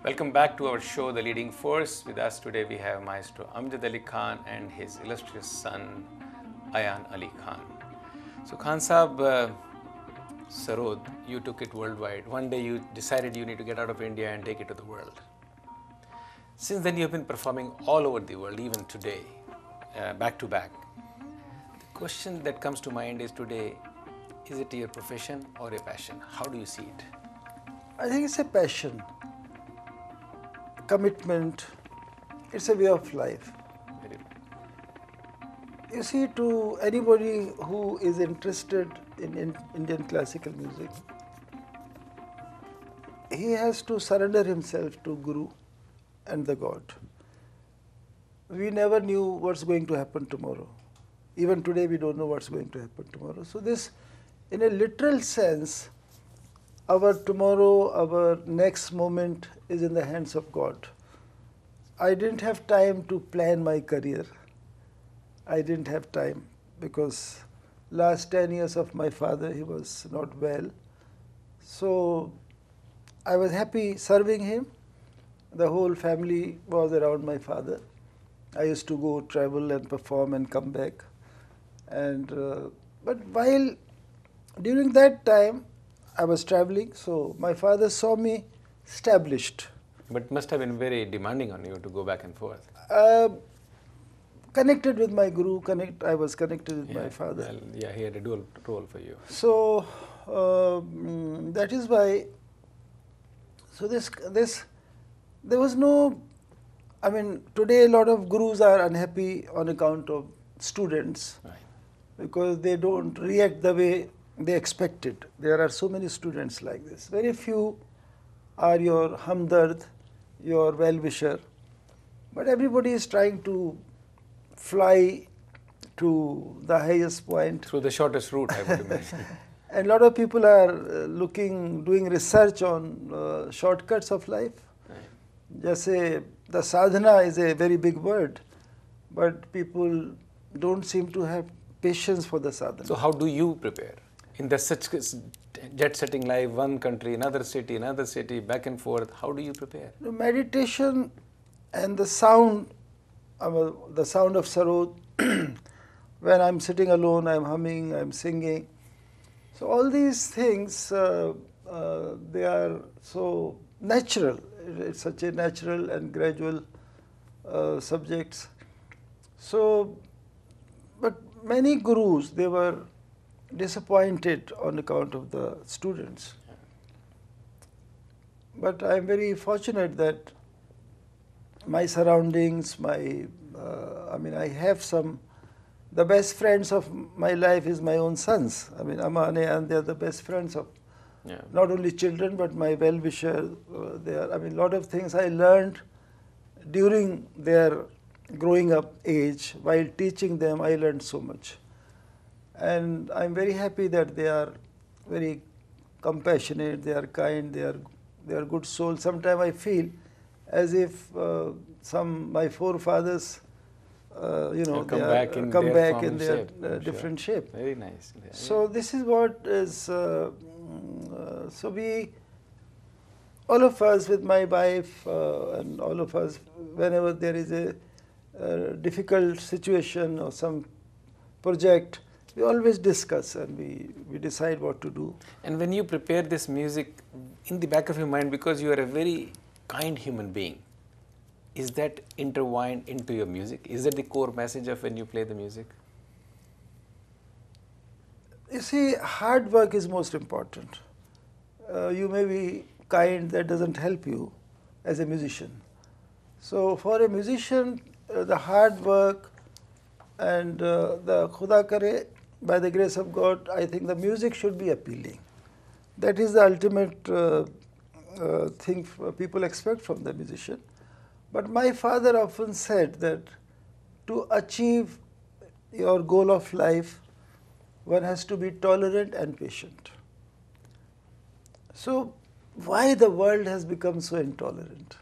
Welcome back to our show, The Leading Force. With us today we have Maestro Amjad Ali Khan and his illustrious son, Ayan Ali Khan. So Khan Sahab, Sarod, you took it worldwide. One day you decided you need to get out of India and take it to the world. Since then you have been performing all over the world, even today, back to back. The question that comes to mind is today, is it your profession or a passion? How do you see it? I think it's a passion, commitment, it's a way of life. Very You see, to anybody who is interested in Indian classical music, he has to surrender himself to Guru and the God. We never knew what's going to happen tomorrow. Even today we don't know what's going to happen tomorrow. So this, in a literal sense, our tomorrow, our next moment is in the hands of God. I didn't have time to plan my career. I didn't have time because last 10 years of my father, he was not well. So I was happy serving him. The whole family was around my father. I used to go travel and perform and come back. And but while during that time I was traveling, so my father saw me established. But it must have been very demanding on you to go back and forth. Connected with my guru, I was connected with my father. Well, yeah, he had a dual role for you. So that is why. So there was no. I mean, today a lot of gurus are unhappy on account of students, Right. because they don't react the way they expected. There are so many students like this. Very few are your hamdard, your well-wisher, but everybody is trying to fly to the highest point. Through the shortest route, I would imagine. And a lot of people are doing research on shortcuts of life. Right. Just say the sadhana is a very big word, but people don't seem to have patience for the sadhana. So how do you prepare? In the such jet-setting life, one country, another city, back and forth, how do you prepare? The meditation and the sound of Sarod, when I'm sitting alone, I'm humming, I'm singing. So all these things, they are so natural. It's such a natural and gradual subjects. So, but many gurus, they were disappointed on account of the students. But I'm very fortunate that my surroundings, I have the best friends of my life is my own sons. I mean, Amane, and they're the best friends of not only children, but my well-wisher. A lot of things I learned during their growing up age. While teaching them, I learned so much. And I'm very happy that they are very compassionate, they are kind, they are good souls. Sometimes I feel as if my forefathers, come back in their different shape. Very nice. Yeah. So this is what is. So all of us with my wife and all of us, whenever there is a difficult situation or some project, we always discuss and we decide what to do. And when you prepare this music, in the back of your mind, because you are a very kind human being, is that intertwined into your music? Is that the core message of when you play the music? You see, hard work is most important. You may be kind, that doesn't help you as a musician. So for a musician, the hard work and the Khuda Kare, by the grace of God, I think the music should be appealing. That is the ultimate thing people expect from the musician. But my father often said that to achieve your goal of life, one has to be tolerant and patient. So why the world has become so intolerant?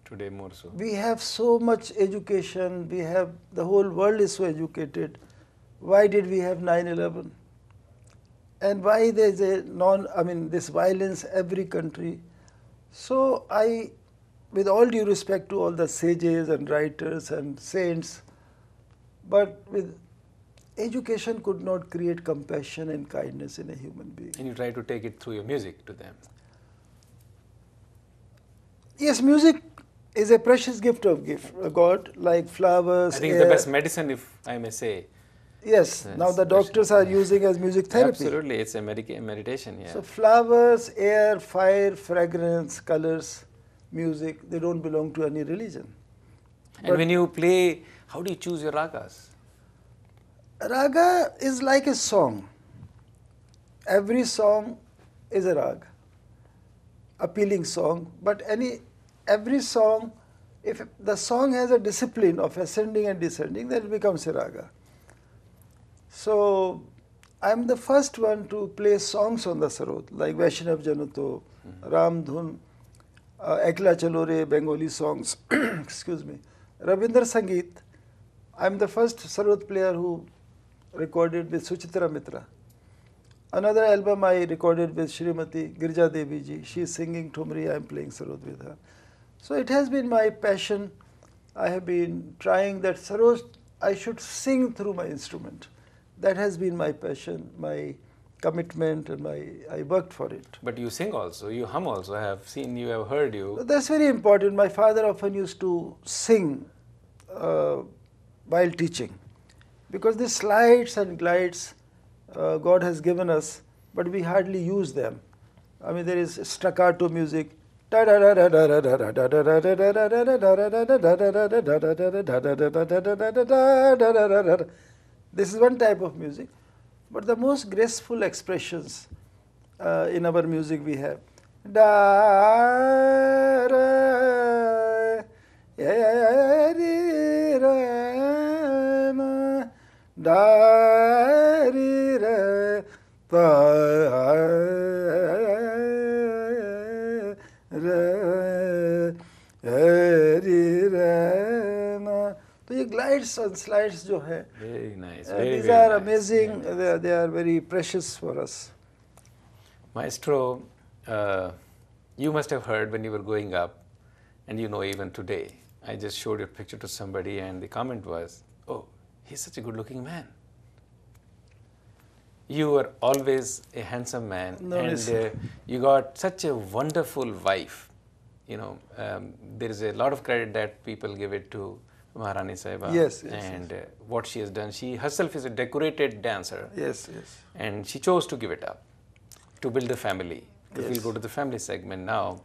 Today more so. We have so much education, the whole world is so educated. Why did we have 9/11? And why there is this violence every country? So I, with all due respect to all the sages and writers and saints, but with education could not create compassion and kindness in a human being. And you try to take it through your music to them. Yes, music is a precious gift of God, like flowers, I think air. it's the best medicine, if I may say. Yes, Yes, now the doctors are using as music therapy. Absolutely, it's a meditation, yeah. So flowers, air, fire, fragrance, colors, music, they don't belong to any religion. And when you play, how do you choose your ragas? Raga is like a song. Every song is a rag, appealing song, but every song, if the song has a discipline of ascending and descending, then it becomes a raga. So I'm the first one to play songs on the sarod, like Vaishnav Januto, Ram Dhun, Ekla Chalore, Bengali songs, excuse me, Rabindra Sangeet. I'm the first sarod player who recorded with Suchitra Mitra. Another album I recorded with Srimati Girja Devi ji. She is singing Thumri, I am playing sarod with her. So it has been my passion. I have been trying that sarod, I should sing through my instrument. That has been my passion, my commitment, and I worked for it. But you sing also, you hum also. I have seen you, I have heard you. That's very important. My father often used to sing while teaching, because the slides and glides God has given us, but we hardly use them. I mean, there is staccato music. This is one type of music, but the most graceful expressions in our music we have. Da, ra, ya, ri, ra, ma, da, ri, ra, pa, ra, ri, ra, ma. तो ये glides and slides जो है, Very nice. these very are nice. amazing. Yeah. They are very precious for us. Maestro, you must have heard when you were growing up, and you know even today. I just showed your picture to somebody, and the comment was, "Oh, he's such a good-looking man." You were always a handsome man, No, and you got such a wonderful wife. You know, there is a lot of credit that people give it to Maharani Sahiba. Yes, and what she has done. She herself is a decorated dancer. Yes, yes. And she chose to give it up to build a family. Because Yes. we'll go to the family segment now.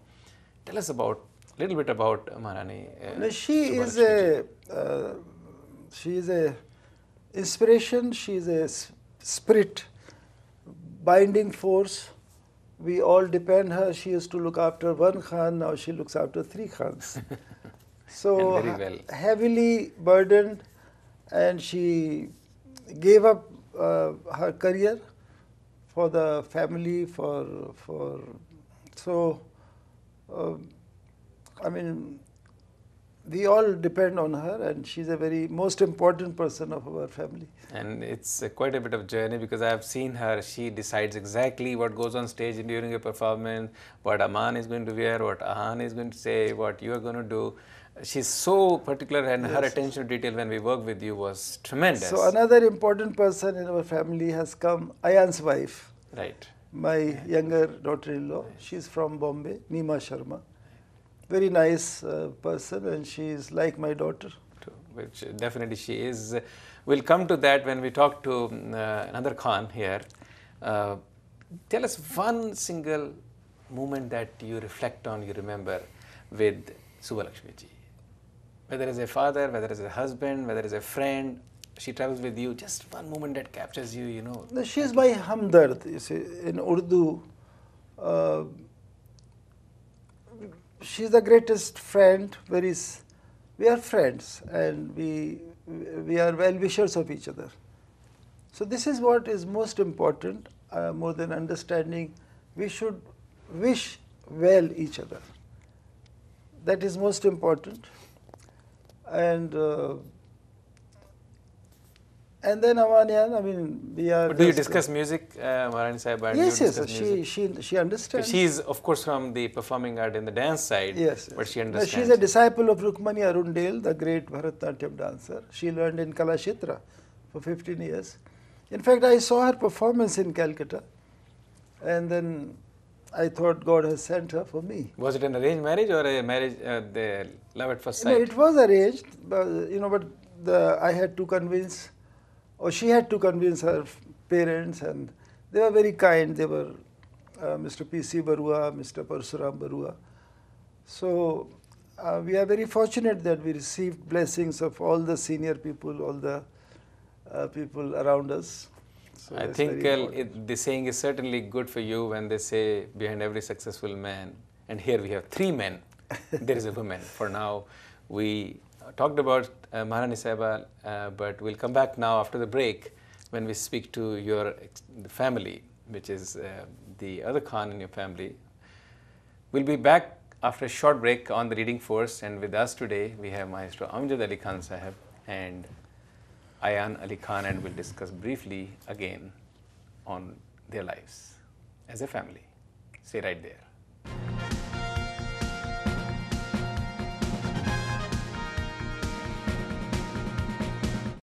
Tell us about a little bit about Maharani. No, she is Subbalakshmi a inspiration. She is a spirit, binding force. We all depend her. She used to look after one Khan. Now she looks after 3 Khans. So And very well. heavily burdened, and she gave up her career for the family. So I mean, we all depend on her, and she's a very most important person of our family. And it's quite a bit of journey because I have seen her. She decides exactly what goes on stage during a performance, what Aman is going to wear, what Ahan is going to say, what you are going to do. She's so particular, and her attention to detail when we work with you was tremendous. So another important person in our family has come, Ayan's wife, Right. my younger daughter-in-law. She's from Bombay, Neema Sharma. Very nice person, and she is like my daughter. Which definitely she is. We'll come to that when we talk to another Khan here. Tell us one single moment that you reflect on, you remember with Subbalakshmi ji. Whether as a father, whether as a husband, whether as a friend, she travels with you. Just one moment that captures you, you know. No, she is my hamdard. You see, in Urdu, she is the greatest friend. We are friends, and we are well-wishers of each other. So this is what is most important, more than understanding. We should wish well each other. That is most important. And And then Amanian, I mean, we are. But do you discuss music, Maharani Sahiba? Yes, yes. She understands. She is, of course, from the performing art and the dance side. Yes, but yes. she understands. She is a disciple of Rukmani Arundale, the great Bharatanatyam dancer. She learned in Kalakshetra for 15 years. In fact, I saw her performance in Calcutta, and then I thought God has sent her for me. Was it an arranged marriage or a marriage, the love at first sight? No, it was arranged, but I had to convince, or she had to convince her parents, and they were very kind. They were Mr. P.C. Barua, Mr. Parsuram Barua. So we are very fortunate that we received blessings of all the senior people, all the people around us. So I think the saying is certainly good for you when they say behind every successful man, and here we have 3 men, there is a woman. For now, we talked about Maharani Sahiba, but we'll come back now after the break when we speak to your family, which is the other Khan in your family. We'll be back after a short break on the Reading Force, and with us today we have Maestro Amjad Ali Khan Sahib and Ayan Ali Khan, and we'll discuss briefly again on their lives as a family. Stay right there.